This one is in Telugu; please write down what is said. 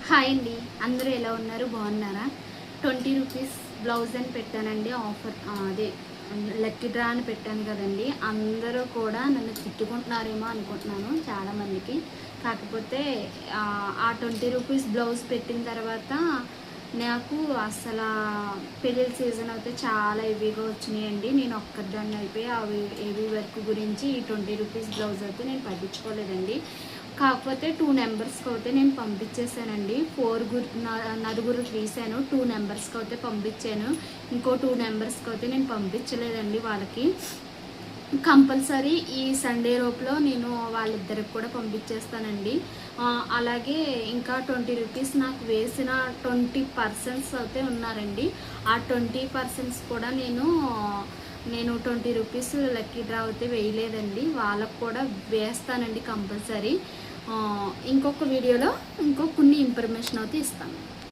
హాయ్ అండి, అందరూ ఎలా ఉన్నారు? బాగున్నారా? 20 రూపీస్ బ్లౌజ్ అని పెట్టానండి ఆఫర్. అదే లక్కీ డ్రా అని పెట్టాను కదండి. అందరూ కూడా నన్ను తిట్టుకుంటున్నారేమో అనుకుంటున్నాను చాలామందికి. కాకపోతే ఆ 20 రూపీస్ బ్లౌజ్ పెట్టిన తర్వాత నాకు అసలు పెళ్ళిళ్ళ సీజన్ అయితే చాలా హెవీగా వచ్చినాయండి. నేను ఒక్కదాన్ని అయిపోయి అవి హెవీ వర్క్ గురించి ఈ 20 రూపీస్ బ్లౌజ్ అయితే నేను పట్టించుకోలేదండి. కాకపోతే 2 నెంబర్స్కి అయితే నేను పంపించేసానండి. నలుగురు తీసాను, 2 నెంబర్స్కి అయితే పంపించాను. ఇంకో 2 నెంబర్స్కి అయితే నేను పంపించలేదండి. వాళ్ళకి కంపల్సరీ ఈ సండే లోపల నేను వాళ్ళిద్దరికి కూడా పంపించేస్తానండి. అలాగే ఇంకా 20 రూపీస్ నాకు వేసిన 20% అయితే ఉన్నారండి. ఆ 20% కూడా నేను 20 రూపీస్ లక్కీ డ్రా అయితే వేయలేదండి. వాళ్ళకు కూడా వేస్తానండి కంపల్సరీ. ఇంకొక వీడియోలో కొన్ని ఇన్ఫర్మేషన్ అయితే ఇస్తాను.